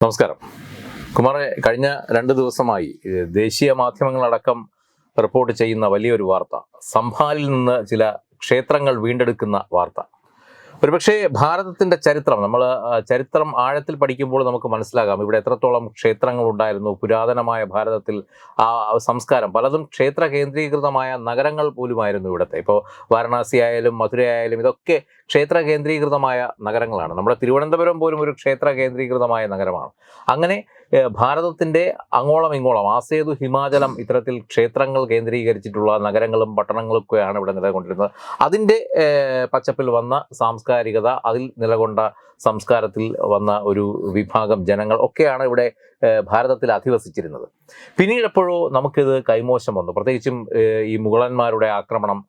നമസ്കാരം കുമാറെ, കഴിഞ്ഞ 2 ദിവസമായി ദേശീയ മാധ്യമങ്ങളടക്കം റിപ്പോർട്ട് ചെയ്യുന്ന വലിയൊരു വാർത്ത, സംഭാലിൽ നിന്ന് ചില ക്ഷേത്രങ്ങൾ വീണ്ടെടുക്കുന്ന വാർത്ത. ഒരുപക്ഷെ ഭാരതത്തിൻ്റെ ചരിത്രം ചരിത്രം ആഴത്തിൽ പഠിക്കുമ്പോൾ നമുക്ക് മനസ്സിലാകാം ഇവിടെ എത്രത്തോളം ക്ഷേത്രങ്ങൾ ഉണ്ടായിരുന്നു. പുരാതനമായ ഭാരതത്തിൽ ആ സംസ്കാരം പലതും ക്ഷേത്ര കേന്ദ്രീകൃതമായ നഗരങ്ങൾ പോലുമായിരുന്നു ഇവിടുത്തെ. ഇപ്പോൾ വാരണാസി ആയാലും മധുര ആയാലും ഇതൊക്കെ ക്ഷേത്ര കേന്ദ്രീകൃതമായ നഗരങ്ങളാണ്. നമ്മുടെ തിരുവനന്തപുരം പോലും ഒരു ക്ഷേത്ര കേന്ദ്രീകൃതമായ നഗരമാണ്. അങ്ങനെ ഭാരതത്തിൻ്റെ അങ്ങോളം ഇങ്ങോളം ആസേതു ഹിമാചലം ഇത്തരത്തിൽ ക്ഷേത്രങ്ങൾ കേന്ദ്രീകരിച്ചിട്ടുള്ള നഗരങ്ങളും പട്ടണങ്ങളൊക്കെയാണ് ഇവിടെ നിലകൊണ്ടിരുന്നത്. അതിൻ്റെ പച്ചപ്പിൽ വന്ന സാംസ്കാരികത, അതിൽ നിലകൊണ്ട സംസ്കാരത്തിൽ വന്ന ഒരു വിഭാഗം ജനങ്ങൾ ഒക്കെയാണ് ഇവിടെ ഭാരതത്തിൽ അധിവസിച്ചിരുന്നത്. പിന്നീട് എപ്പോഴോ നമുക്കിത് കൈമോശം വന്നു. പ്രത്യേകിച്ചും ഈ മുഗളന്മാരുടെ ആക്രമണം,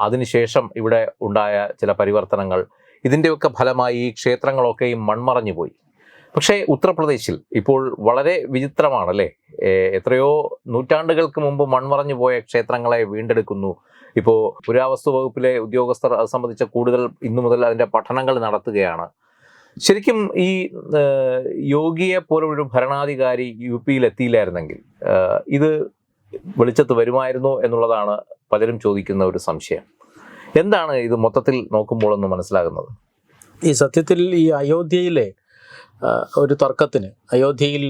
അതിനുശേഷം ഇവിടെ ഉണ്ടായ ചില പരിവർത്തനങ്ങൾ, ഇതിൻ്റെയൊക്കെ ഫലമായി ഈ ക്ഷേത്രങ്ങളൊക്കെയും മൺമറഞ്ഞു പോയി. പക്ഷേ ഉത്തർപ്രദേശിൽ ഇപ്പോൾ വളരെ വിചിത്രമാണല്ലേ, എത്രയോ നൂറ്റാണ്ടുകൾക്ക് മുമ്പ് മൺമറഞ്ഞു പോയ ക്ഷേത്രങ്ങളെ വീണ്ടെടുക്കുന്നു. ഇപ്പോൾ പുരാവസ്തു വകുപ്പിലെ ഉദ്യോഗസ്ഥർ അത് സംബന്ധിച്ച കൂടുതൽ ഇന്നു മുതൽ അതിൻ്റെ പഠനങ്ങൾ നടത്തുകയാണ്. ശരിക്കും ഈ യോഗിയെ പോലൊരു ഭരണാധികാരി UP-യിൽ എത്തിയില്ലായിരുന്നെങ്കിൽ ഇത് വെളിച്ചത്ത് വരുമായിരുന്നു എന്നുള്ളതാണ് പലരും ചോദിക്കുന്ന ഒരു സംശയം. എന്താണ് ഇത് മൊത്തത്തിൽ നോക്കുമ്പോൾ ഒന്ന് മനസ്സിലാകുന്നത്? ഈ സത്യത്തിൽ ഈ അയോധ്യയിലെ ഒരു തർക്കത്തിന്, അയോധ്യയിൽ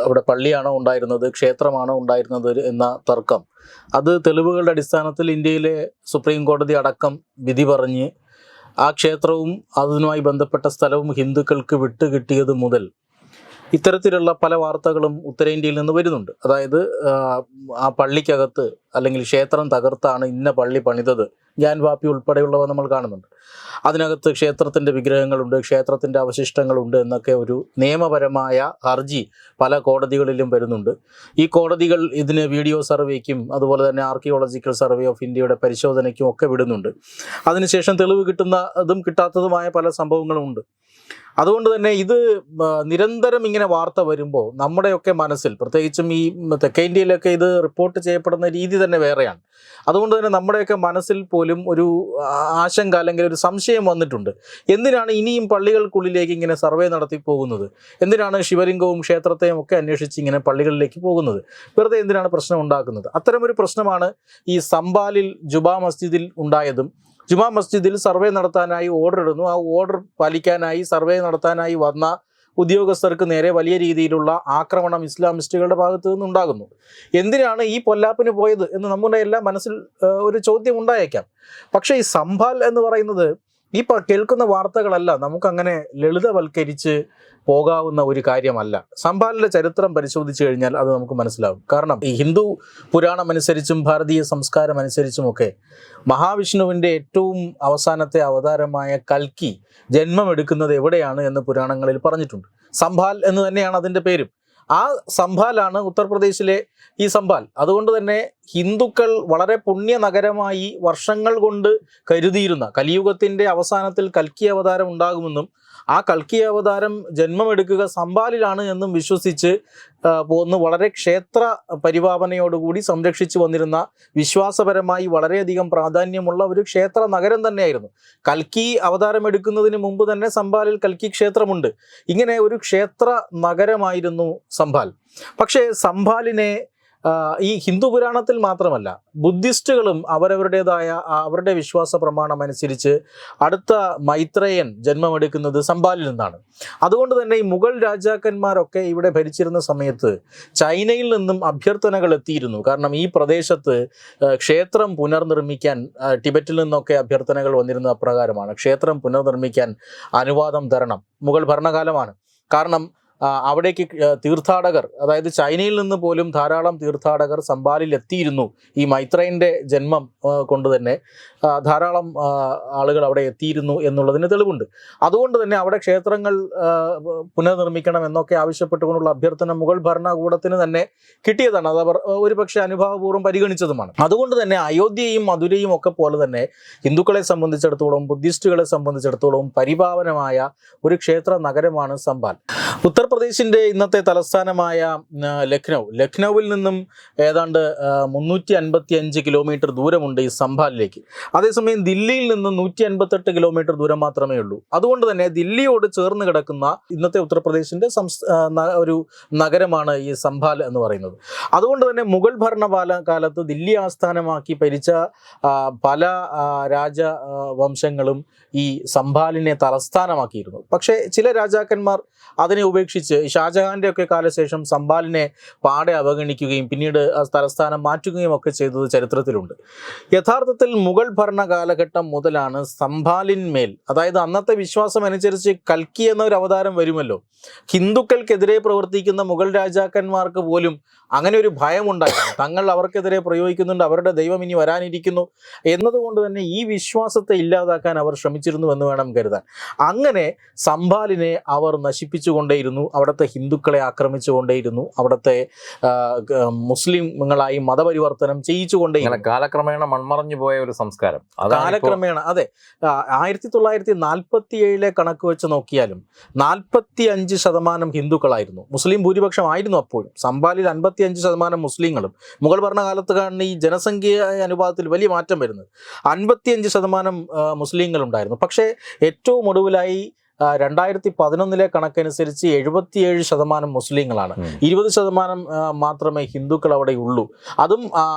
അവിടെ പള്ളിയാണോ ഉണ്ടായിരുന്നത്, ക്ഷേത്രമാണോ ഉണ്ടായിരുന്നത് എന്ന തർക്കം, അത് തെളിവുകളുടെ അടിസ്ഥാനത്തിൽ ഇന്ത്യയിലെ സുപ്രീം കോടതി അടക്കം വിധി പറഞ്ഞ് ആ ക്ഷേത്രവും അതുമായി ബന്ധപ്പെട്ട സ്ഥലവും ഹിന്ദുക്കൾക്ക് വിട്ടുകിട്ടിയത് മുതൽ ഇത്തരത്തിലുള്ള പല വാർത്തകളും ഉത്തരേന്ത്യയിൽ നിന്ന് വരുന്നുണ്ട്. അതായത് ആ പള്ളിക്കകത്ത് അല്ലെങ്കിൽ ക്ഷേത്രം തകർത്താണ് ഇന്ന പള്ളി പണിതത്, ഗ്യാൻ വാപ്പി ഉൾപ്പെടെയുള്ളവ നമ്മൾ കാണുന്നുണ്ട്. അതിനകത്ത് ക്ഷേത്രത്തിൻ്റെ വിഗ്രഹങ്ങളുണ്ട്, ക്ഷേത്രത്തിൻ്റെ അവശിഷ്ടങ്ങളുണ്ട് എന്നൊക്കെ ഒരു നിയമപരമായ ഹർജി പല കോടതികളിലും വരുന്നുണ്ട്. ഈ കോടതികൾ ഇതിന് വീഡിയോ സർവേക്കും അതുപോലെ തന്നെ ആർക്കിയോളജിക്കൽ സർവേ ഓഫ് ഇന്ത്യയുടെ പരിശോധനയ്ക്കും ഒക്കെ വിടുന്നുണ്ട്. അതിനുശേഷം തെളിവ് കിട്ടുന്നതും കിട്ടാത്തതുമായ പല സംഭവങ്ങളും ഉണ്ട്. അതുകൊണ്ട് തന്നെ ഇത് നിരന്തരം ഇങ്ങനെ വാർത്ത വരുമ്പോൾ നമ്മുടെയൊക്കെ മനസ്സിൽ, പ്രത്യേകിച്ചും ഈ തെക്കേ ഇന്ത്യയിലൊക്കെ ഇത് റിപ്പോർട്ട് ചെയ്യപ്പെടുന്ന രീതി തന്നെ വേറെയാണ്. അതുകൊണ്ട് തന്നെ നമ്മുടെയൊക്കെ മനസ്സിൽ പോലും ഒരു ആശങ്ക അല്ലെങ്കിൽ ഒരു സംശയം വന്നിട്ടുണ്ട്. എന്തിനാണ് ഇനിയും പള്ളികൾക്കുള്ളിലേക്ക് ഇങ്ങനെ സർവേ നടത്തി പോകുന്നത്? എന്തിനാണ് ശിവലിംഗവും ക്ഷേത്രത്തെയും ഒക്കെ അന്വേഷിച്ച് ഇങ്ങനെ പള്ളികളിലേക്ക് പോകുന്നത്? വെറുതെ എന്തിനാണ് പ്രശ്നം ഉണ്ടാക്കുന്നത്? അത്തരമൊരു പ്രശ്നമാണ് ഈ സംഭാലിൽ ജുമാ മസ്ജിദിൽ ഉണ്ടായതും. ജുമാ മസ്ജിദിൽ സർവേ നടത്താനായി ഓർഡർ ഇടുന്നു. ആ ഓർഡർ പാലിക്കാനായി സർവേ നടത്താനായി വന്ന ഉദ്യോഗസ്ഥർക്ക് നേരെ വലിയ രീതിയിലുള്ള ആക്രമണം ഇസ്ലാമിസ്റ്റുകളുടെ ഭാഗത്തു നിന്നുണ്ടാകുന്നു. എന്തിനാണ് ഈ പൊല്ലാപ്പിന് പോയത് എന്ന് നമ്മുടെ എല്ലാം മനസ്സിൽ ഒരു ചോദ്യം ഉണ്ടായേക്കാം. പക്ഷേ ഈ സംഭാൽ എന്ന് പറയുന്നത്, ഈ കേൾക്കുന്ന വാർത്തകളെല്ലാം നമുക്കങ്ങനെ ലളിതവൽക്കരിച്ച് പോകാവുന്ന ഒരു കാര്യമല്ല. സംഭാലിൻ്റെ ചരിത്രം പരിശോധിച്ചു കഴിഞ്ഞാൽ അത് നമുക്ക് മനസ്സിലാവും. കാരണം ഈ ഹിന്ദു പുരാണം അനുസരിച്ചും ഭാരതീയ സംസ്കാരം അനുസരിച്ചുമൊക്കെ മഹാവിഷ്ണുവിൻ്റെ ഏറ്റവും അവസാനത്തെ അവതാരമായ കൽക്കി ജന്മമെടുക്കുന്നത് എവിടെയാണ് എന്ന് പുരാണങ്ങളിൽ പറഞ്ഞിട്ടുണ്ട്. സംഭാൽ എന്ന് തന്നെയാണ് അതിൻ്റെ പേരും. ആ സംഭാലാണ് ഉത്തർപ്രദേശിലെ ഈ സംഭാൽ. അതുകൊണ്ട് തന്നെ ഹിന്ദുക്കൾ വളരെ പുണ്യ നഗരമായി വർഷങ്ങൾ കൊണ്ട് കരുതിയിരുന്ന, കലിയുഗത്തിൻ്റെ അവസാനത്തിൽ കൽക്കി അവതാരം ഉണ്ടാകുമെന്നും ആ കൽക്കി അവതാരം ജന്മമെടുക്കുക സംഭാലിലാണ് എന്നും വിശ്വസിച്ച് പോന്ന് വളരെ ക്ഷേത്ര പരിപാലനയോടുകൂടി സംരക്ഷിച്ചു വന്നിരുന്ന, വിശ്വാസപരമായി വളരെയധികം പ്രാധാന്യമുള്ള ഒരു ക്ഷേത്ര നഗരം തന്നെയായിരുന്നു. കൽക്കി അവതാരം എടുക്കുന്നതിന് മുമ്പ് തന്നെ സംഭാലിൽ കൽക്കി ക്ഷേത്രമുണ്ട്. ഇങ്ങനെ ഒരു ക്ഷേത്ര നഗരമായിരുന്നു സംഭാൽ. പക്ഷേ സംഭാലിനെ ഈ ഹിന്ദു പുരാണത്തിൽ മാത്രമല്ല, ബുദ്ധിസ്റ്റുകളും അവരുടെ വിശ്വാസ പ്രമാണം അനുസരിച്ച് അടുത്ത മൈത്രേയൻ ജന്മമെടുക്കുന്നത് സംഭാലിൽ നിന്നാണ്. അതുകൊണ്ട് തന്നെ ഈ മുഗൾ രാജാക്കന്മാരൊക്കെ ഇവിടെ ഭരിച്ചിരുന്ന സമയത്ത് ചൈനയിൽ നിന്നും അഭ്യർത്ഥനകൾ എത്തിയിരുന്നു. കാരണം ഈ പ്രദേശത്ത് ക്ഷേത്രം പുനർനിർമ്മിക്കാൻ ടിബറ്റിൽ നിന്നൊക്കെ അഭ്യർത്ഥനകൾ വന്നിരുന്ന അപ്രകാരമാണ്. ക്ഷേത്രം പുനർനിർമ്മിക്കാൻ അനുവാദം തരണം. മുഗൾ ഭരണകാലമാണ്. കാരണം അവിടേക്ക് തീർത്ഥാടകർ, അതായത് ചൈനയിൽ നിന്ന് പോലും ധാരാളം തീർത്ഥാടകർ സംഭാലിൽ എത്തിയിരുന്നു. ഈ മൈത്രേയൻ്റെ ജന്മം കൊണ്ട് തന്നെ ധാരാളം ആളുകൾ അവിടെ എത്തിയിരുന്നു എന്നുള്ളതിന് തെളിവുണ്ട്. അതുകൊണ്ട് തന്നെ അവിടെ ക്ഷേത്രങ്ങൾ പുനർനിർമ്മിക്കണം എന്നൊക്കെ ആവശ്യപ്പെട്ടുകൊണ്ടുള്ള അഭ്യർത്ഥന മുഗൾ ഭരണകൂടത്തിന് തന്നെ കിട്ടിയതാണ്. അത് അവർ ഒരുപക്ഷെ അനുഭാവപൂർവ്വം പരിഗണിച്ചതുമാണ്. അതുകൊണ്ട് തന്നെ അയോധ്യയും മധുരയും ഒക്കെ പോലെ തന്നെ ഹിന്ദുക്കളെ സംബന്ധിച്ചിടത്തോളം, ബുദ്ധിസ്റ്റുകളെ സംബന്ധിച്ചിടത്തോളം പരിപാവനമായ ഒരു ക്ഷേത്ര നഗരമാണ് സംഭാൽ. ഉത്തർപ്രദേശിൻ്റെ ഇന്നത്തെ തലസ്ഥാനമായ ലക്നൌവിൽ നിന്നും ഏതാണ്ട് 355 കിലോമീറ്റർ ദൂരമുണ്ട് ഈ സംഭാലിലേക്ക്. അതേസമയം ദില്ലിയിൽ നിന്ന് 158 കിലോമീറ്റർ ദൂരം മാത്രമേ ഉള്ളൂ. അതുകൊണ്ട് തന്നെ ദില്ലിയോട് ചേർന്ന് കിടക്കുന്ന ഇന്നത്തെ ഉത്തർപ്രദേശിൻ്റെ ഒരു നഗരമാണ് ഈ സംഭാൽ എന്ന് പറയുന്നത്. അതുകൊണ്ട് തന്നെ മുഗൾ ഭരണകാലത്ത് ദില്ലി ആസ്ഥാനമാക്കി ഭരിച്ച പല രാജവംശങ്ങളും ഈ സംഭാലിനെ തലസ്ഥാനമാക്കിയിരുന്നു. പക്ഷേ ചില രാജാക്കന്മാർ അതിനെ ഉപേക്ഷിച്ച് ഷാജഹാൻ്റെ ഒക്കെ കാലശേഷം സംഭാലിനെ പാടെ അവഗണിക്കുകയും പിന്നീട് ആ തലസ്ഥാനം മാറ്റുകയും ഒക്കെ ചെയ്തത് ചരിത്രത്തിലുണ്ട്. യഥാർത്ഥത്തിൽ മുഗൾ ഭരണ കാലഘട്ടം മുതലാണ് സംഭാലിന്മേൽ, അതായത് അന്നത്തെ വിശ്വാസം അനുസരിച്ച് കൽക്കി എന്ന ഒരു അവതാരം വരുമല്ലോ, ഹിന്ദുക്കൾക്കെതിരെ പ്രവർത്തിക്കുന്ന മുഗൾ രാജാക്കന്മാർക്ക് പോലും അങ്ങനെ ഒരു ഭയമുണ്ടായിരുന്നു. തങ്ങൾ അവർക്കെതിരെ പ്രയോഗിക്കുന്നുണ്ട്, അവരുടെ ദൈവം ഇനി വരാനിരിക്കുന്നു എന്നതുകൊണ്ട് തന്നെ ഈ വിശ്വാസത്തെ ഇല്ലാതാക്കാൻ അവർ ശ്രമിച്ചിരുന്നു എന്ന് വേണം കരുതാൻ. അങ്ങനെ സംഭാലിനെ അവർ നശിപ്പിച്ചുകൊണ്ടേയിരുന്നു, അവിടുത്തെ ഹിന്ദുക്കളെ ആക്രമിച്ചുകൊണ്ടേയിരുന്നു, അവിടുത്തെ മുസ്ലിങ്ങളായി മതപരിവർത്തനം ചെയ്യിച്ചുകൊണ്ടേയിരുന്നു. കാലക്രമേണ മൺമറഞ്ഞു പോയ ഒരു സംസ്കാരം. കാലക്രമേണ അതെ. 1947 കണക്ക് വെച്ച് നോക്കിയാലും 45% ഹിന്ദുക്കളായിരുന്നു. മുസ്ലിം ഭൂരിപക്ഷം ആയിരുന്നു അപ്പോഴും. സംഭാലിൽ 55% മുസ്ലിങ്ങളും. മുഗൾ ഭരണകാലത്ത് കാണുന്ന ഈ ജനസംഖ്യ അനുപാതത്തിൽ വലിയ മാറ്റം വരുന്നത്. 55% മുസ്ലിങ്ങളുണ്ടായിരുന്നു. പക്ഷേ ഏറ്റവും ഒടുവിലായി 2011 കണക്കനുസരിച്ച് 77% മുസ്ലിങ്ങളാണ്. 20% മാത്രമേ ഹിന്ദുക്കൾ അവിടെ ഉള്ളൂ. അതും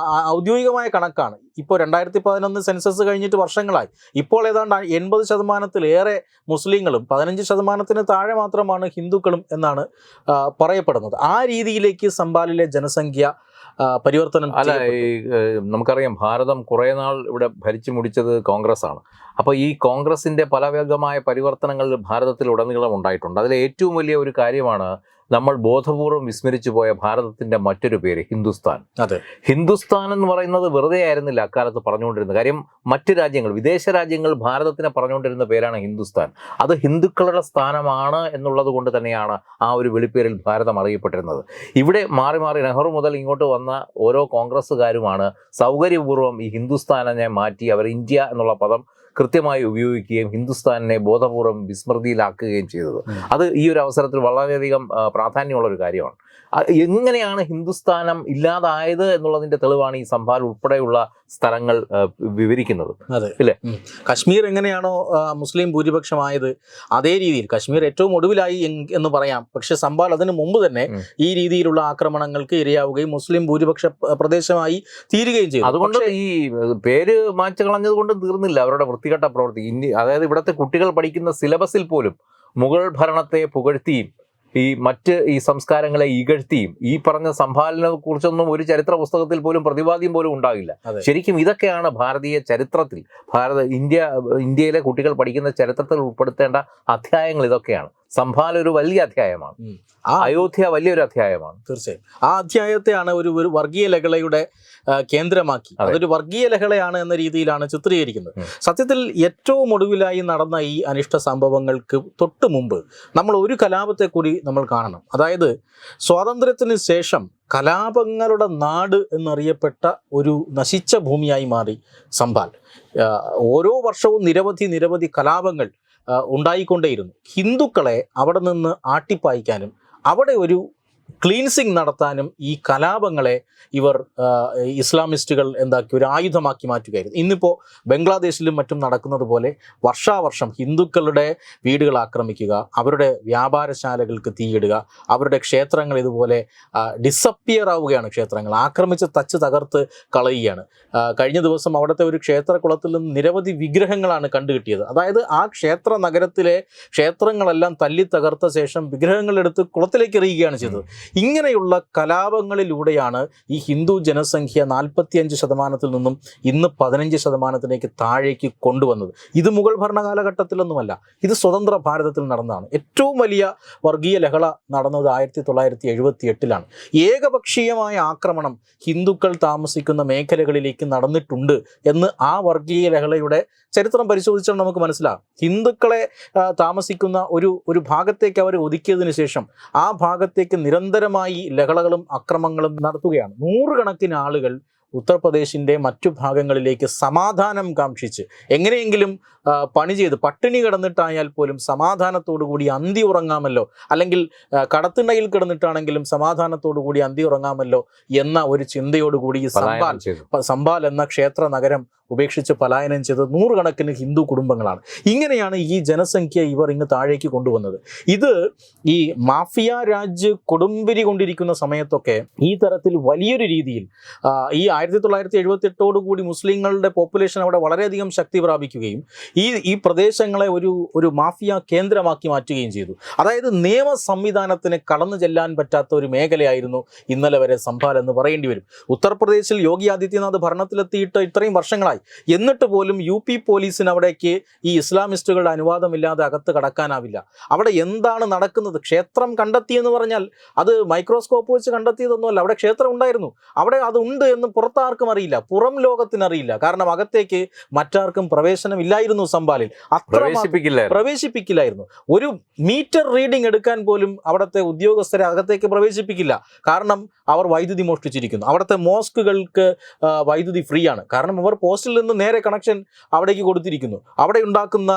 ഔദ്യോഗികമായ കണക്കാണ്. ഇപ്പോൾ 2011 സെൻസസ് കഴിഞ്ഞിട്ട് വർഷങ്ങളായി. ഇപ്പോൾ ഏതാണ്ട് 80%-ലേറെ മുസ്ലിങ്ങളും 15%-ന് താഴെ മാത്രമാണ് ഹിന്ദുക്കളും എന്നാണ് പറയപ്പെടുന്നത്. ആ രീതിയിലേക്ക് സംഭാലിലെ ജനസംഖ്യ പരിവർത്തനം. അല്ല, നമുക്കറിയാം ഭാരതം കുറേ നാൾ ഇവിടെ ഭരിച്ചു മുടിച്ചത് കോൺഗ്രസ് ആണ്. അപ്പോൾ ഈ കോൺഗ്രസിൻ്റെ പലവേഗമായ പരിവർത്തനങ്ങൾ ഭാരതത്തിലുടനീളം ഉണ്ടായിട്ടുണ്ട്. അതിലെ ഏറ്റവും വലിയ ഒരു കാര്യമാണ് നമ്മൾ ബോധപൂർവം വിസ്മരിച്ചു പോയ ഭാരതത്തിൻ്റെ മറ്റൊരു പേര് ഹിന്ദുസ്ഥാൻ. അതെ, ഹിന്ദുസ്ഥാൻ എന്ന് പറയുന്നത് വെറുതെ ആയിരുന്നില്ല അക്കാലത്ത് പറഞ്ഞുകൊണ്ടിരുന്നത്. കാര്യം മറ്റ് രാജ്യങ്ങൾ, വിദേശ രാജ്യങ്ങൾ ഭാരതത്തിനെ പറഞ്ഞുകൊണ്ടിരുന്ന പേരാണ് ഹിന്ദുസ്ഥാൻ. അത് ഹിന്ദുക്കളുടെ സ്ഥാനമാണ് എന്നുള്ളത് കൊണ്ട് തന്നെയാണ് ആ ഒരു വെളിപ്പേരിൽ ഭാരതം അറിയപ്പെട്ടിരുന്നത്. ഇവിടെ മാറി മാറി നെഹ്റു മുതൽ ഇങ്ങോട്ട് വന്ന ഓരോ കോൺഗ്രസ്സുകാരുമാണ് സൗകര്യപൂർവ്വം ഈ ഹിന്ദുസ്ഥാനെ മാറ്റി അവർ ഇന്ത്യ എന്നുള്ള പദം കൃത്യമായി ഉപയോഗിക്കുകയും ഹിന്ദുസ്ഥാനെ ബോധപൂർവം വിസ്മൃതിയിലാക്കുകയും ചെയ്തത്. അത് ഈ ഒരു അവസരത്തിൽ വളരെയധികം പ്രാധാന്യമുള്ളൊരു കാര്യമാണ്. എങ്ങനെയാണ് ഹിന്ദുസ്ഥാനം ഇല്ലാതായത് എന്നുള്ളതിൻ്റെ തെളിവാണ് ഈ സംഭാൽ ഉൾപ്പെടെയുള്ള സ്ഥലങ്ങൾ വിവരിക്കുന്നത്. അതെ അല്ലേ? കശ്മീർ എങ്ങനെയാണോ മുസ്ലിം ഭൂരിപക്ഷമായത് അതേ രീതിയിൽ കശ്മീർ ഏറ്റവും ഒടുവിലായി എന്ന് പറയാം. പക്ഷെ സംഭാൽ അതിനു മുമ്പ് തന്നെ ഈ രീതിയിലുള്ള ആക്രമണങ്ങൾക്ക് ഇരയാവുകയും മുസ്ലിം ഭൂരിപക്ഷ പ്രദേശമായി തീരുകയും ചെയ്തു. അതുകൊണ്ട് ഈ പേര് മാറ്റി കളഞ്ഞത് കൊണ്ട് തീർന്നില്ല അവരുടെ വൃത്തികെട്ട പ്രവൃത്തി. അതായത് ഇവിടുത്തെ കുട്ടികൾ പഠിക്കുന്ന സിലബസിൽ പോലും മുഗൾ ഭരണത്തെ പുകഴ്ത്തിയും ഈ സംസ്കാരങ്ങളെ ഇകഴ്ത്തിയും ഈ പറഞ്ഞ സംഭാലിനെ കുറിച്ചൊന്നും ഒരു ചരിത്ര പുസ്തകത്തിൽ പോലും പ്രതിപാദ്യം പോലും ഉണ്ടാകില്ല. ശരിക്കും ഇതൊക്കെയാണ് ഭാരതീയ ചരിത്രത്തിൽ ഇന്ത്യയിലെ കുട്ടികൾ പഠിക്കുന്ന ചരിത്രത്തിൽ ഉൾപ്പെടുത്തേണ്ട അധ്യായങ്ങൾ. ഇതൊക്കെയാണ്. സംഭാൽ ഒരു വലിയ അധ്യായമാണ്. അയോധ്യ വലിയൊരു അധ്യായമാണ്. തീർച്ചയായും ആ അധ്യായത്തെയാണ് ഒരു വർഗീയ ലഹളയുടെ കേന്ദ്രമാക്കി, അതൊരു വർഗീയ ലഹളയാണ് എന്ന രീതിയിലാണ് ചിത്രീകരിക്കുന്നത്. സത്യത്തിൽ ഏറ്റവും ഒടുവിലായി നടന്ന ഈ അനിഷ്ട സംഭവങ്ങൾക്ക് തൊട്ട് മുമ്പ് നമ്മൾ ഒരു കലാപത്തെ കൂടി നമ്മൾ കാണണം. അതായത് സ്വാതന്ത്ര്യത്തിന് ശേഷം കലാപങ്ങളുടെ നാട് എന്നറിയപ്പെട്ട ഒരു നശിച്ച ഭൂമിയായി മാറി സംഭാൽ. ഓരോ വർഷവും നിരവധി കലാപങ്ങൾ ഉണ്ടായിക്കൊണ്ടേയിരുന്നു. ഹിന്ദുക്കളെ അവിടെ നിന്ന് ആട്ടിപ്പായിക്കാനും അവിടെ ഒരു ക്ലീൻസിങ് നടത്താനും ഈ കലാപങ്ങളെ ഇവർ ഇസ്ലാമിസ്റ്റുകൾ എന്താക്കി ഒരു ആയുധമാക്കി മാറ്റുകയായിരുന്നു. ഇന്നിപ്പോൾ ബംഗ്ലാദേശിലും മറ്റും നടക്കുന്നത് പോലെ വർഷാവർഷം ഹിന്ദുക്കളുടെ വീടുകൾ ആക്രമിക്കുക, അവരുടെ വ്യാപാരശാലകൾക്ക് തീയിടുക, അവരുടെ ക്ഷേത്രങ്ങൾ ഇതുപോലെ ഡിസപ്പിയർ ആവുകയാണ്. ക്ഷേത്രങ്ങൾ ആക്രമിച്ച് തകർത്ത് കളയുകയാണ്. കഴിഞ്ഞ ദിവസം അവിടുത്തെ ഒരു ക്ഷേത്രകുളത്തിൽ നിന്ന് നിരവധി വിഗ്രഹങ്ങളാണ് കണ്ടുകിട്ടിയത്. അതായത് ആ ക്ഷേത്ര നഗരത്തിലെ ക്ഷേത്രങ്ങളെല്ലാം തല്ലി തകർത്ത ശേഷം വിഗ്രഹങ്ങളെടുത്ത് കുളത്തിലേക്ക് എറിയുകയാണ് ചെയ്തത്. ഇങ്ങനെയുള്ള കലാപങ്ങളിലൂടെയാണ് ഈ ഹിന്ദു ജനസംഖ്യ 45% നിന്നും ഇന്ന് 15% താഴേക്ക് കൊണ്ടുവന്നത്. ഇത് മുഗൾ ഭരണകാലഘട്ടത്തിലൊന്നുമല്ല, ഇത് സ്വതന്ത്ര ഭാരതത്തിൽ നടന്നതാണ്. ഏറ്റവും വലിയ വർഗീയ ലഹള നടന്നത് 1978 ഏകപക്ഷീയമായ ആക്രമണം ഹിന്ദുക്കൾ താമസിക്കുന്ന മേഖലകളിലേക്ക് നടന്നിട്ടുണ്ട് എന്ന് ആ വർഗീയ ലഹളയുടെ ചരിത്രം പരിശോധിച്ചാൽ നമുക്ക് മനസ്സിലാകും. ഹിന്ദുക്കളെ താമസിക്കുന്ന ഒരു ഭാഗത്തേക്ക് അവർ ഒതുക്കിയതിനു ശേഷം ആ ഭാഗത്തേക്ക് നിരന്തരമായി ലഹളകളും അക്രമങ്ങളും നടത്തുകയാണ്. 100 കണക്കിന് ആളുകൾ ഉത്തർപ്രദേശിൻ്റെ മറ്റു ഭാഗങ്ങളിലേക്ക് സമാധാനം കാക്ഷിച്ച് എങ്ങനെയെങ്കിലും പണി ചെയ്ത് പട്ടിണി കിടന്നിട്ടായാൽ പോലും സമാധാനത്തോടു കൂടി അന്തി ഉറങ്ങാമല്ലോ, അല്ലെങ്കിൽ കടത്തിണ്ണയിൽ കിടന്നിട്ടാണെങ്കിലും സമാധാനത്തോടു കൂടി അന്തി ഉറങ്ങാമല്ലോ എന്ന ഒരു ചിന്തയോടുകൂടി ഈ സംബാൽ എന്ന ക്ഷേത്ര നഗരം ഉപേക്ഷിച്ച് പലായനം ചെയ്ത് നൂറുകണക്കിന് ഹിന്ദു കുടുംബങ്ങളാണ്. ഇങ്ങനെയാണ് ഈ ജനസംഖ്യ ഇവർ ഇങ്ങ് താഴേക്ക് കൊണ്ടുവന്നത്. ഇത് ഈ മാഫിയ രാജ് കൊടുമ്പിരി കൊണ്ടിരിക്കുന്ന സമയത്തൊക്കെ ഈ തരത്തിൽ വലിയൊരു രീതിയിൽ ഈ 1978 മുസ്ലിങ്ങളുടെ പോപ്പുലേഷൻ അവിടെ വളരെയധികം ശക്തി പ്രാപിക്കുകയും ഈ പ്രദേശങ്ങളെ ഒരു മാഫിയ കേന്ദ്രമാക്കി മാറ്റുകയും ചെയ്തു. അതായത് നിയമ സംവിധാനത്തിന് കടന്നു ചെല്ലാൻ പറ്റാത്ത ഒരു മേഖലയായിരുന്നു ഇന്നലെ വരെ സംഭാൽ എന്ന് പറയേണ്ടി വരും. ഉത്തർപ്രദേശിൽ യോഗി ആദിത്യനാഥ് ഭരണത്തിലെത്തിയിട്ട് ഇത്രയും വർഷങ്ങളായി, എന്നിട്ട് പോലും UP പോലീസിന് അവിടേക്ക് ഈ ഇസ്ലാമിസ്റ്റുകളുടെ അനുവാദമില്ലാതെ അകത്ത് കടക്കാനാവില്ല. അവിടെ എന്താണ് നടക്കുന്നത്? ക്ഷേത്രം കണ്ടെത്തിയെന്ന് പറഞ്ഞാൽ അത് മൈക്രോസ്കോപ്പ് വെച്ച് കണ്ടെത്തിയതൊന്നുമല്ല. അവിടെ ക്ഷേത്രം ഉണ്ടായിരുന്നു, അവിടെ അതുണ്ട് എന്ന് പുറത്താർക്കും അറിയില്ല, പുറം ലോകത്തിനറിയില്ല. കാരണം അകത്തേക്ക് മറ്റാർക്കും പ്രവേശനമില്ലായിരുന്നു. സംഭാലിൽ പ്രവേശിപ്പിക്കില്ലായിരുന്നു. ഒരു മീറ്റർ റീഡിംഗ് എടുക്കാൻ പോലും അവിടുത്തെ ഉദ്യോഗസ്ഥരെ അകത്തേക്ക് പ്രവേശിപ്പിക്കില്ല. കാരണം അവർ വൈദ്യുതി മോഷ്ടിച്ചിരിക്കുന്നു. അവിടുത്തെ മോസ്കുകൾക്ക് വൈദ്യുതി ഫ്രീ ആണ്. കാരണം അവർ പോസ്റ്റിൽ നിന്ന് നേരെ കണക്ഷൻ അവിടേക്ക് കൊടുത്തിരിക്കുന്നു. അവിടെ ഉണ്ടാക്കുന്ന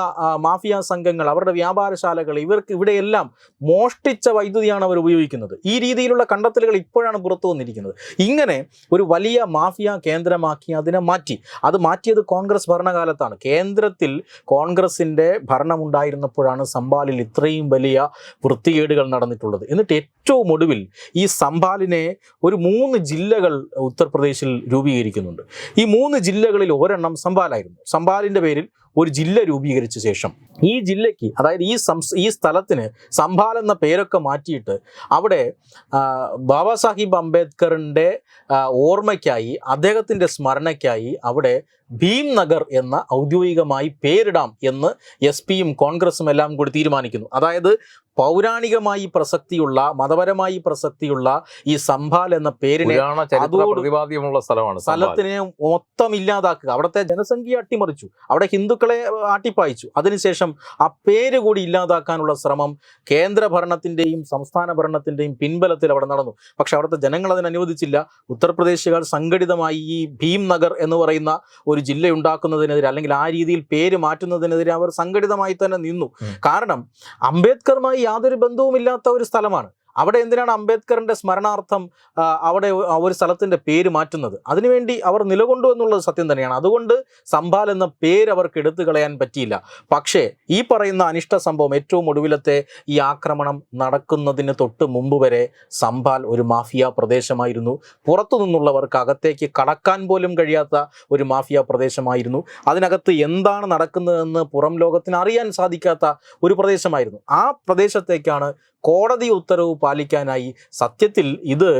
മാഫിയ സംഘങ്ങൾ, അവരുടെ വ്യാപാരശാലകൾ, ഇവിടെയെല്ലാം മോഷ്ടിച്ച വൈദ്യുതിയാണ് അവർ ഉപയോഗിക്കുന്നത്. ഈ രീതിയിലുള്ള കണ്ടെത്തലുകൾ ഇപ്പോഴാണ് പുറത്തു വന്നിരിക്കുന്നത്. ഇങ്ങനെ ഒരു വലിയ മാഫിയ കേന്ദ്രമാക്കി അതിനെ മാറ്റി. അത് മാറ്റിയത് കോൺഗ്രസ് ഭരണകാലത്താണ്. കേന്ദ്രത്തിൽ കോൺഗ്രസിൻ്റെ ഭരണമുണ്ടായിരുന്നപ്പോഴാണ് സംഭാലിൽ ഇത്രയും വലിയ വൃത്തികേടുകൾ നടന്നിട്ടുള്ളത്. എന്നിട്ട് ഏറ്റവും ഒടുവിൽ ഈ സംഭാലിനെ ഒരു 3 ജില്ലകൾ ഉത്തർപ്രദേശിൽ രൂപീകരിക്കുന്നുണ്ട്. ഈ 3 ജില്ലകളിൽ ഒരെണ്ണം സംഭാലായിരുന്നു. സംഭാലിൻ്റെ പേരിൽ ഒരു ജില്ല രൂപീകരിച്ച ശേഷം ഈ ജില്ലയ്ക്ക്, അതായത് ഈ സ്ഥലത്തിന് സംഭാൽ എന്ന പേരൊക്കെ മാറ്റിയിട്ട് അവിടെ ബാബാ സാഹിബ് അംബേദ്കറിൻ്റെ ഓർമ്മയ്ക്കായി, അദ്ദേഹത്തിൻ്റെ സ്മരണയ്ക്കായി അവിടെ ഭീം നഗർ എന്ന ഔദ്യോഗികമായി പേരിടാം എന്ന് SP-യും കോൺഗ്രസും എല്ലാം കൂടി തീരുമാനിക്കുന്നു. അതായത് പൗരാണികമായി പ്രസക്തിയുള്ള, മതപരമായി പ്രസക്തിയുള്ള ഈ സംഭാൽ എന്ന പേരിനെ, സ്ഥലത്തിനെ മൊത്തം ഇല്ലാതാക്കുക. അവിടുത്തെ ജനസംഖ്യ അട്ടിമറിച്ചു, അവിടെ ഹിന്ദുക്കളെ ആട്ടിപ്പായിച്ചു. അതിനുശേഷം ആ പേര് കൂടി ഇല്ലാതാക്കാനുള്ള ശ്രമം കേന്ദ്ര ഭരണത്തിൻ്റെയും സംസ്ഥാന ഭരണത്തിൻ്റെയും പിൻബലത്തിൽ അവിടെ നടന്നു. പക്ഷെ അവിടുത്തെ ജനങ്ങൾ അതിന് അനുവദിച്ചില്ല. ഉത്തർപ്രദേശുകാർ സംഘടിതമായി ഈ ഭീം നഗർ എന്ന് പറയുന്ന ഒരു ജില്ല ഉണ്ടാക്കുന്നതിനെതിരെ, അല്ലെങ്കിൽ ആ രീതിയിൽ പേര് മാറ്റുന്നതിനെതിരെ അവർ സംഘടിതമായി തന്നെ നിന്നു. കാരണം അംബേദ്കറുമായി യാതൊരു ബന്ധവുമില്ലാത്ത ഒരു സ്ഥലമാണ്. അവിടെ എന്തിനാണ് അംബേദ്കറിൻ്റെ സ്മരണാർത്ഥം അവിടെ ഒരു സ്ഥലത്തിൻ്റെ പേര് മാറ്റുന്നത്? അതിനുവേണ്ടി അവർ നിലകൊണ്ടു എന്നുള്ളത് സത്യം തന്നെയാണ്. അതുകൊണ്ട് സംഭാൽ എന്ന പേര് അവർക്ക് എടുത്തു കളയാൻ പറ്റിയില്ല. പക്ഷേ ഈ പറയുന്ന അനിഷ്ട സംഭവം, ഏറ്റവും ഒടുവിലത്തെ ഈ ആക്രമണം നടക്കുന്നതിന് തൊട്ട് മുമ്പ് വരെ സംഭാൽ ഒരു മാഫിയ പ്രദേശമായിരുന്നു. പുറത്തു നിന്നുള്ളവർക്ക് അകത്തേക്ക് കടക്കാൻ പോലും കഴിയാത്ത ഒരു മാഫിയ പ്രദേശമായിരുന്നു. അതിനകത്ത് എന്താണ് നടക്കുന്നതെന്ന് പുറം ലോകത്തിന് അറിയാൻ സാധിക്കാത്ത ഒരു പ്രദേശമായിരുന്നു. ആ പ്രദേശത്തേക്കാണ് കോടതി ഉത്തരവ് പാലിക്കാനായി, സത്യത്തിൽ ഇത്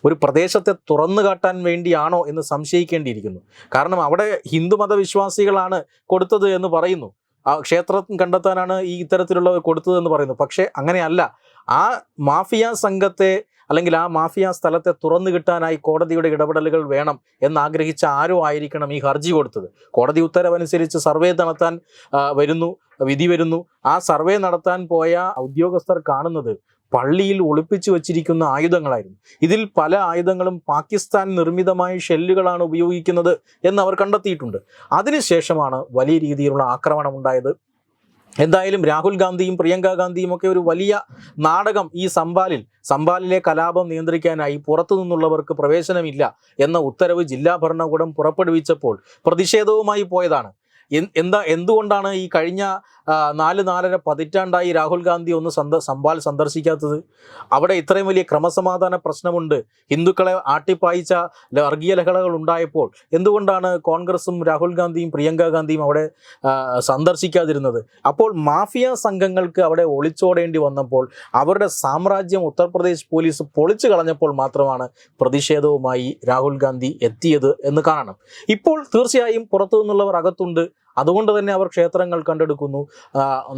ഒരു പ്രദേശത്തെ തുറന്നു കാട്ടാൻ വേണ്ടിയാണോ എന്ന് സംശയിക്കേണ്ടിയിരിക്കുന്നു. കാരണം അവിടെ ഹിന്ദുമത വിശ്വാസികളാണ് കൊടുത്തത് എന്ന് പറയുന്നു, ആ ക്ഷേത്രം കണ്ടെത്താനാണ് ഈ ഇത്തരത്തിലുള്ളവർ കൊടുത്തതെന്ന് പറയുന്നു. പക്ഷേ അങ്ങനെയല്ല. ആ മാഫിയ സംഘത്തെ, അല്ലെങ്കിൽ ആ മാഫിയ സ്ഥലത്തെ തുറന്നു കിട്ടാനായി കോടതിയുടെ ഇടപെടലുകൾ വേണം എന്നാഗ്രഹിച്ച ആരോ ആയിരിക്കണം ഈ ഹർജി കൊടുത്തത്. കോടതി ഉത്തരവനുസരിച്ച് സർവേ നടത്താൻ വിധി വരുന്നു. ആ സർവേ നടത്താൻ പോയ ഉദ്യോഗസ്ഥർ കാണുന്നത് പള്ളിയിൽ ഒളിപ്പിച്ചു വച്ചിരിക്കുന്ന ആയുധങ്ങളായിരുന്നു. ഇതിൽ പല ആയുധങ്ങളും പാകിസ്ഥാൻ നിർമ്മിതമായ ഷെല്ലുകളാണ് ഉപയോഗിക്കുന്നത് എന്ന് അവർ കണ്ടെത്തിയിട്ടുണ്ട്. അതിനുശേഷമാണ് വലിയ രീതിയിലുള്ള ആക്രമണം ഉണ്ടായത്. എന്തായാലും രാഹുൽ ഗാന്ധിയും പ്രിയങ്ക ഗാന്ധിയും ഒക്കെ ഒരു വലിയ നാടകം ഈ സംഭാലിലെ കലാപം നിയന്ത്രിക്കാനായി പുറത്തു നിന്നുള്ളവർക്ക് പ്രവേശനമില്ല എന്ന ഉത്തരവ് ജില്ലാ ഭരണകൂടം പുറപ്പെടുവിച്ചപ്പോൾ പ്രതിഷേധവുമായി പോയതാണ്. എന്തുകൊണ്ടാണ് ഈ കഴിഞ്ഞ 4-4.5 പതിറ്റാണ്ടായി രാഹുൽ ഗാന്ധി സംഭാൽ സന്ദർശിക്കാത്തത്? അവിടെ ഇത്രയും വലിയ ക്രമസമാധാന പ്രശ്നമുണ്ട്, ഹിന്ദുക്കളെ ആട്ടിപ്പായിച്ച വർഗീയ ലഹളകൾ ഉണ്ടായപ്പോൾ എന്തുകൊണ്ടാണ് കോൺഗ്രസും രാഹുൽ ഗാന്ധിയും പ്രിയങ്ക ഗാന്ധിയും അവിടെ സന്ദർശിക്കാതിരുന്നത്? അപ്പോൾ മാഫിയ സംഘങ്ങൾക്ക് അവിടെ ഒളിച്ചോടേണ്ടി വന്നപ്പോൾ, അവരുടെ സാമ്രാജ്യം ഉത്തർപ്രദേശ് പോലീസ് പൊളിച്ചു കളഞ്ഞപ്പോൾ മാത്രമാണ് പ്രതിഷേധവുമായി രാഹുൽ ഗാന്ധി എത്തിയത് എന്ന് കാണണം. ഇപ്പോൾ തീർച്ചയായും പുറത്തു നിന്നുള്ളവർ അകത്തുണ്ട്. അതുകൊണ്ട് തന്നെ അവർ ക്ഷേത്രങ്ങൾ കണ്ടെടുക്കുന്നു.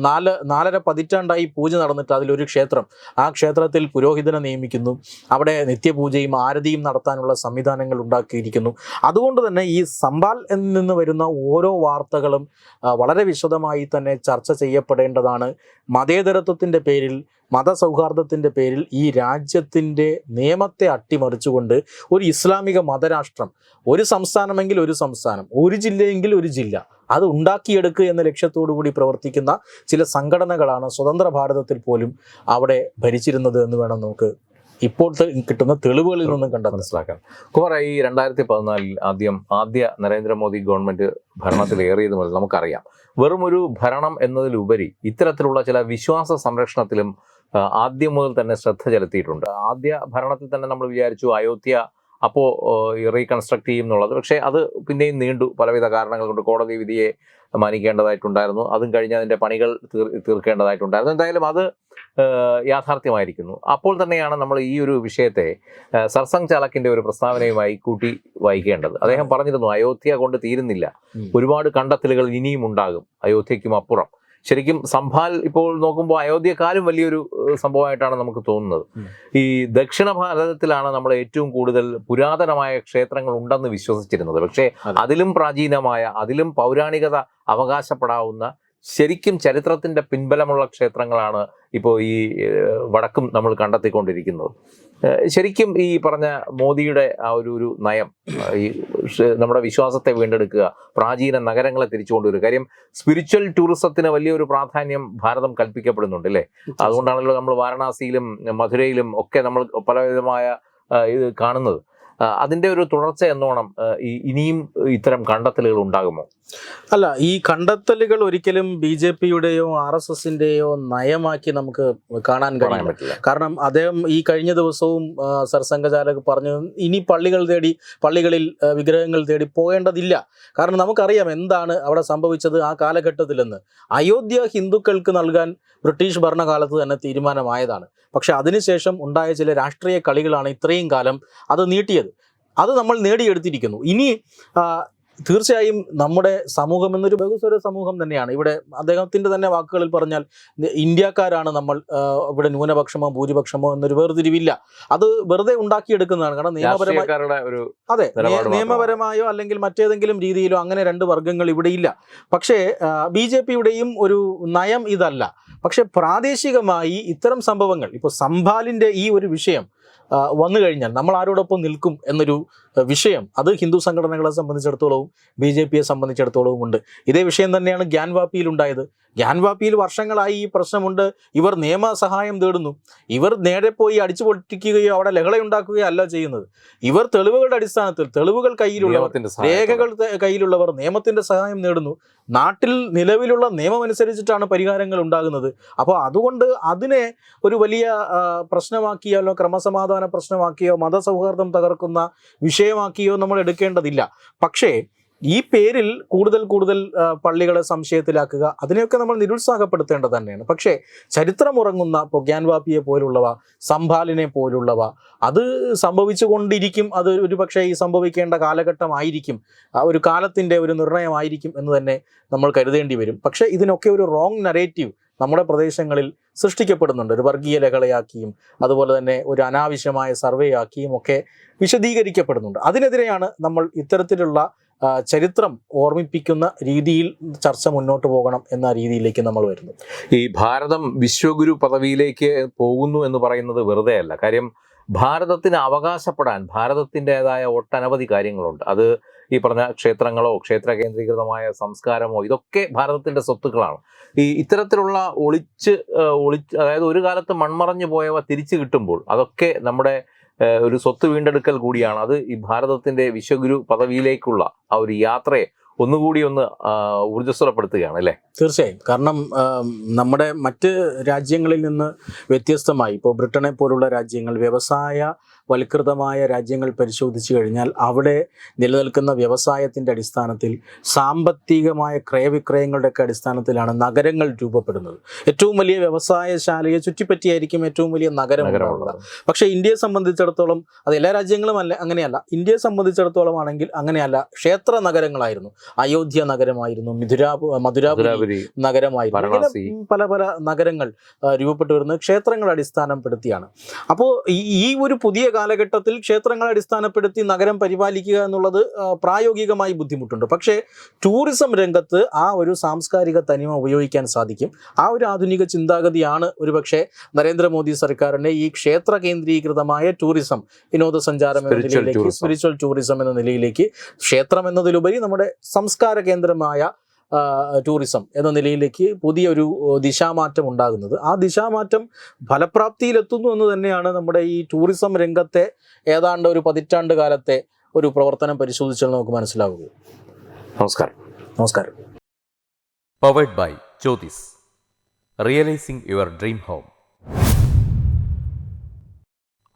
4.5 പതിറ്റാണ്ടായി പൂജ നടന്നിട്ട് അതിലൊരു ക്ഷേത്രം, ആ ക്ഷേത്രത്തിൽ പുരോഹിതനെ നിയമിക്കുന്നു, അവിടെ നിത്യപൂജയും ആരതിയും നടത്താനുള്ള സംവിധാനങ്ങൾ ഉണ്ടാക്കിയിരിക്കുന്നു. അതുകൊണ്ട് തന്നെ ഈ സംഭാൽ നിന്ന് വരുന്ന ഓരോ വാർത്തകളും വളരെ വിശദമായി തന്നെ ചർച്ച ചെയ്യപ്പെടേണ്ടതാണ്. മതേതരത്വത്തിൻ്റെ പേരിൽ, മതസൗഹാർദ്ദത്തിൻ്റെ പേരിൽ ഈ രാജ്യത്തിൻ്റെ നിയമത്തെ അട്ടിമറിച്ചുകൊണ്ട് ഒരു ഇസ്ലാമിക മതരാഷ്ട്രം, ഒരു സംസ്ഥാനമെങ്കിൽ ഒരു സംസ്ഥാനം, ഒരു ജില്ലയെങ്കിൽ ഒരു ജില്ല, അത് ഉണ്ടാക്കിയെടുക്കുക എന്ന ലക്ഷ്യത്തോടു കൂടി പ്രവർത്തിക്കുന്ന ചില സംഘടനകളാണ് സ്വതന്ത്ര ഭാരതത്തിൽ പോലും അവിടെ ഭരിച്ചിരുന്നത് എന്ന് വേണം നമുക്ക് ഇപ്പോൾ കിട്ടുന്ന തെളിവുകളിൽ നിന്നും കണ്ടാൽ മനസ്സിലാക്കാം. കുമാർ, ഈ 2014 ആദ്യ നരേന്ദ്രമോദി ഗവൺമെന്റ് ഭരണത്തിലേറിയത് മുതൽ നമുക്കറിയാം, വെറും ഒരു ഭരണം എന്നതിലുപരി ഇത്തരത്തിലുള്ള ചില വിശ്വാസ സംരക്ഷണത്തിലും ആദ്യം മുതൽ തന്നെ ശ്രദ്ധ ചെലുത്തിയിട്ടുണ്ട്. ആദ്യ ഭരണത്തിൽ തന്നെ നമ്മൾ വിചാരിച്ചു അയോധ്യ അപ്പോൾ റീകൺസ്ട്രക്ട് ചെയ്യും എന്നുള്ളത്. പക്ഷേ അത് പിന്നെയും നീണ്ടു, പലവിധ കാരണങ്ങൾ കൊണ്ട്. കോടതി വിധിയെ മാനിക്കേണ്ടതായിട്ടുണ്ടായിരുന്നു, അതും കഴിഞ്ഞ് അതിൻ്റെ പണികൾ തീർക്കേണ്ടതായിട്ടുണ്ടായിരുന്നു. എന്തായാലും അത് യാഥാർത്ഥ്യമായിരിക്കുന്നു. അപ്പോൾ തന്നെയാണ് നമ്മൾ ഈ ഒരു വിഷയത്തെ സർസംഘ് ചാലക്കിൻ്റെ ഒരു പ്രസ്താവനയുമായി കൂട്ടി വായിക്കേണ്ടത്. അദ്ദേഹം പറഞ്ഞിരുന്നു, അയോധ്യ കൊണ്ട് തീരുന്നില്ല, ഒരുപാട് കണ്ടെത്തലുകൾ ഇനിയും ഉണ്ടാകും അയോധ്യയ്ക്കും അപ്പുറം. ശരിക്കും സംഭാൽ ഇപ്പോൾ നോക്കുമ്പോൾ അയോധ്യക്കാലും വലിയൊരു സംഭവമായിട്ടാണ് നമുക്ക് തോന്നുന്നത്. ഈ ദക്ഷിണ ഭാരതത്തിലാണ് നമ്മൾ ഏറ്റവും കൂടുതൽ പുരാതനമായ ക്ഷേത്രങ്ങൾ ഉണ്ടെന്ന് വിശ്വസിച്ചിരുന്നത്. പക്ഷേ അതിലും പ്രാചീനമായ, അതിലും പൗരാണികത അവകാശപ്പെടാവുന്ന, ശരിക്കും ചരിത്രത്തിൻ്റെ പിൻബലമുള്ള ക്ഷേത്രങ്ങളാണ് ഇപ്പോൾ ഈ വടക്കും നമ്മൾ കണ്ടെത്തിക്കൊണ്ടിരിക്കുന്നത്. ശരിക്കും ഈ പറഞ്ഞ മോദിയുടെ ആ ഒരു നയം, ഈ നമ്മുടെ വിശ്വാസത്തെ വീണ്ടെടുക്കുക, പ്രാചീന നഗരങ്ങളെ തിരിച്ചു കൊണ്ടുവരിക. കാര്യം സ്പിരിച്വൽ ടൂറിസത്തിന് വലിയൊരു പ്രാധാന്യം ഭാരതം കൽപ്പിക്കപ്പെടുന്നുണ്ട് അല്ലേ? അതുകൊണ്ടാണല്ലോ നമ്മൾ വാരണാസിയിലും മധുരയിലും ഒക്കെ നമ്മൾ പലവിധമായ ഇത് കാണുന്നത്. അതിൻ്റെ ഒരു തുടർച്ച എന്നോണം ഇനിയും ഇത്തരം കണ്ടെത്തലുകൾ ഉണ്ടാകുമോ? അല്ല, ഈ കണ്ടെത്തലുകൾ ഒരിക്കലും BJPയുടെയോ RSSന്റെയോ നയമാക്കി നമുക്ക് കാണാൻ കഴിയില്ല. കാരണം അദ്ദേഹം ഈ കഴിഞ്ഞ ദിവസവും സർസംഘചാലക് പറഞ്ഞു, ഇനി പള്ളികളിൽ വിഗ്രഹങ്ങൾ തേടി പോകേണ്ടതില്ല. കാരണം നമുക്കറിയാം എന്താണ് അവിടെ സംഭവിച്ചത് ആ കാലഘട്ടത്തിലെന്ന്. അയോധ്യ ഹിന്ദുക്കൾക്ക് നൽകാൻ ബ്രിട്ടീഷ് ഭരണകാലത്ത് തന്നെ തീരുമാനമായതാണ്. പക്ഷെ അതിനുശേഷം ഉണ്ടായ ചില രാഷ്ട്രീയ കളികളാണ് ഇത്രയും കാലം അത് നീട്ടിയത്. അത് നമ്മൾ നേടിയെടുത്തിരിക്കുന്നു. ഇനി തീർച്ചയായും നമ്മുടെ സമൂഹം എന്നൊരു ബഹുസ്വര സമൂഹം തന്നെയാണ്. ഇവിടെ അദ്ദേഹത്തിൻ്റെ തന്നെ വാക്കുകളിൽ പറഞ്ഞാൽ ഇന്ത്യക്കാരാണ് നമ്മൾ, ഇവിടെ ന്യൂനപക്ഷമോ ഭൂരിപക്ഷമോ എന്നൊരു വേർതിരിവില്ല. അത് വെറുതെ ഉണ്ടാക്കിയെടുക്കുന്നതാണ്. കാരണം നിയമപരമായോ അല്ലെങ്കിൽ മറ്റേതെങ്കിലും രീതിയിലോ അങ്ങനെ രണ്ട് വർഗ്ഗങ്ങൾ ഇവിടെ ഇല്ല. പക്ഷേ BJPയുടെയും ഒരു നയം ഇതല്ല. പക്ഷെ പ്രാദേശികമായി ഇത്തരം സംഭവങ്ങൾ, ഇപ്പോൾ സംഭാലിൻ്റെ ഈ ഒരു വിഷയം വന്നു കഴിഞ്ഞാൽ നമ്മൾ ആരോടൊപ്പം നിൽക്കും എന്നൊരു വിഷയം, അത് ഹിന്ദു സംഘടനകളെ സംബന്ധിച്ചിടത്തോളവും BJPയെ സംബന്ധിച്ചിടത്തോളവും ഉണ്ട്. ഇതേ വിഷയം തന്നെയാണ് ഗ്യാൻവാപ്പിയിൽ ഉണ്ടായത്. ഗ്യാൻവാപ്പിയിൽ വർഷങ്ങളായി ഈ പ്രശ്നമുണ്ട്. ഇവർ നിയമസഹായം തേടുന്നു. ഇവർ നേരെ പോയി അടിച്ചു പൊട്ടിക്കുകയോ അവിടെ ലഹളയുണ്ടാക്കുകയോ അല്ല ചെയ്യുന്നത്. ഇവർ തെളിവുകളുടെ അടിസ്ഥാനത്തിൽ, തെളിവുകൾ കയ്യിലുള്ളവർ, രേഖകൾ കയ്യിലുള്ളവർ നിയമത്തിൻ്റെ സഹായം നേടുന്നു. നാട്ടിൽ നിലവിലുള്ള നിയമം അനുസരിച്ചിട്ടാണ് പരിഹാരങ്ങൾ ഉണ്ടാകുന്നത്. അപ്പോൾ അതുകൊണ്ട് അതിനെ ഒരു വലിയ പ്രശ്നമാക്കിയാലോ, ക്രമസമാധാന പ്രശ്നമാക്കിയോ, മതസൗഹാർദ്ദം തകർക്കുന്ന വിഷയമാക്കിയോ നമ്മൾ എടുക്കേണ്ടതില്ല. പക്ഷേ ഈ പേരിൽ കൂടുതൽ പള്ളികളെ സംശയത്തിലാക്കുക, അതിനെയൊക്കെ നമ്മൾ നിരുത്സാഹപ്പെടുത്തേണ്ടത് തന്നെയാണ്. പക്ഷേ ചരിത്രമുറങ്ങുന്ന ഇപ്പോൾ ഗ്യാൻവാപ്പിയെ പോലുള്ളവ, സംഭാലിനെ പോലുള്ളവ, അത് സംഭവിച്ചുകൊണ്ടിരിക്കും. അത് ഒരു പക്ഷേ ഈ സംഭവിക്കേണ്ട കാലഘട്ടമായിരിക്കും, ഒരു കാലത്തിൻ്റെ ഒരു നിർണയമായിരിക്കും എന്ന് തന്നെ നമ്മൾ കരുതേണ്ടി വരും. പക്ഷേ ഇതിനൊക്കെ ഒരു റോങ് നരേറ്റീവ് നമ്മുടെ പ്രദേശങ്ങളിൽ സൃഷ്ടിക്കപ്പെടുന്നുണ്ട്. ഒരു വർഗീയ ലഹളയാക്കിയും അതുപോലെ തന്നെ ഒരു അനാവശ്യമായ സർവേ ആക്കിയും ഒക്കെ വിശദീകരിക്കപ്പെടുന്നുണ്ട്. അതിനെതിരെയാണ് നമ്മൾ ഇത്തരത്തിലുള്ള ചരിത്രം ഓർമ്മിപ്പിക്കുന്ന രീതിയിൽ ചർച്ച മുന്നോട്ട് പോകണം എന്ന രീതിയിലേക്ക് നമ്മൾ വരുന്നു. ഈ ഭാരതം വിശ്വഗുരു പദവിയിലേക്ക് പോകുന്നു എന്ന് പറയുന്നത് വെറുതെ അല്ല. കാര്യം ഭാരതത്തിന് അവകാശപ്പെടാൻ ഭാരതത്തിൻ്റെതായ ഒട്ടനവധി കാര്യങ്ങളുണ്ട്. അത് ഈ പറഞ്ഞ ക്ഷേത്രങ്ങളോ ക്ഷേത്ര കേന്ദ്രീകൃതമായ സംസ്കാരമോ ഇതൊക്കെ ഭാരതത്തിൻ്റെ സ്വത്തുക്കളാണ്. ഇത്തരത്തിലുള്ള അതായത് ഒരു കാലത്ത് മൺമറഞ്ഞു പോയവ തിരിച്ചു കിട്ടുമ്പോൾ അതൊക്കെ നമ്മുടെ ഒരു സ്വത്ത് വീണ്ടെടുക്കൽ കൂടിയാണ്. അത് ഈ ഭാരതത്തിൻ്റെ വിശ്വഗുരു പദവിയിലേക്കുള്ള ആ ഒരു യാത്രയെ ഒന്നുകൂടി ഊർജ്ജസ്വലപ്പെടുത്തുകയാണ് അല്ലേ? തീർച്ചയായും. കാരണം നമ്മുടെ മറ്റ് രാജ്യങ്ങളിൽ നിന്ന് വ്യത്യസ്തമായി ഇപ്പോൾ ബ്രിട്ടനെ പോലുള്ള രാജ്യങ്ങൾ, വ്യവസായവൽകൃതമായ രാജ്യങ്ങൾ പരിശോധിച്ചു കഴിഞ്ഞാൽ അവിടെ നിലനിൽക്കുന്ന വ്യവസായത്തിൻ്റെ അടിസ്ഥാനത്തിൽ, സാമ്പത്തികമായ ക്രയവിക്രയങ്ങളുടെയൊക്കെ അടിസ്ഥാനത്തിലാണ് നഗരങ്ങൾ രൂപപ്പെടുന്നത്. ഏറ്റവും വലിയ വ്യവസായശാലയെ ചുറ്റിപ്പറ്റിയായിരിക്കും ഏറ്റവും വലിയ നഗരം ഉണ്ടാവുന്നത്. പക്ഷേ ഇന്ത്യയെ സംബന്ധിച്ചിടത്തോളം, അത് എല്ലാ രാജ്യങ്ങളും അങ്ങനെയല്ല, ഇന്ത്യയെ സംബന്ധിച്ചിടത്തോളം ആണെങ്കിൽ അങ്ങനെയല്ല. ക്ഷേത്ര നഗരങ്ങളായിരുന്നു. അയോധ്യ നഗരമായിരുന്നു, മധുരാപുരി നഗരമായിരുന്നു. ഇങ്ങനെ വാരണാസി. പല പല നഗരങ്ങൾ രൂപപ്പെട്ടു വരുന്നത് ക്ഷേത്രങ്ങൾ അടിസ്ഥാനപ്പെടുത്തിയാണ്. അപ്പോൾ ഈ ഒരു പുതിയ കാലഘട്ടത്തിൽ ക്ഷേത്രങ്ങൾ അടിസ്ഥാനപ്പെടുത്തി നഗരം പരിപാലിക്കുക എന്നുള്ളത് പ്രായോഗികമായി ബുദ്ധിമുട്ടുണ്ട്. പക്ഷേ ടൂറിസം രംഗത്ത് ആ ഒരു സാംസ്കാരിക തനിമ ഉപയോഗിക്കാൻ സാധിക്കും. ആ ഒരു ആധുനിക ചിന്താഗതിയാണ് ഒരുപക്ഷെ നരേന്ദ്രമോദി സർക്കാരിന്റെ ഈ ക്ഷേത്ര കേന്ദ്രീകൃതമായ ടൂറിസം, വിനോദസഞ്ചാരം എന്ന നിലയിലേക്ക്, സ്പിരിച്വൽ ടൂറിസം എന്ന നിലയിലേക്ക്, ക്ഷേത്രം എന്നതിലുപരി നമ്മുടെ സംസ്കാര കേന്ദ്രമായ ടൂറിസം എന്ന നിലയിലേക്ക് പുതിയൊരു ദിശാമാറ്റം ഉണ്ടാകുന്നത്. ആ ദിശാമാറ്റം ഫലപ്രാപ്തിയിലെത്തുന്നു എന്ന് തന്നെയാണ് നമ്മുടെ ഈ ടൂറിസം രംഗത്തെ ഏതാണ്ട് ഒരു 10 പതിറ്റാണ്ട് കാലത്തെ ഒരു പ്രവർത്തനം പരിശോധിച്ചാൽ നമുക്ക് മനസ്സിലാവുക. നമസ്കാരം. Powered by Jyotis. Realizing your dream home.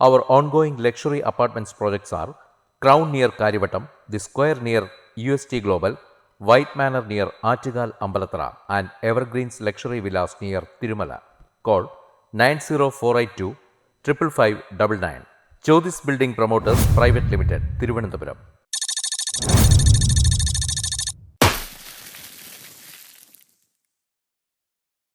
Our ongoing luxury apartments projects are Crown near Karivattam, The Square near UST Global, White Manor near Attigal Ambalathara, and Evergreens Luxury Villas near Tirumala. Call 90482 55599. Jyotis Building Promoters Private Limited, Thiruvananthapuram.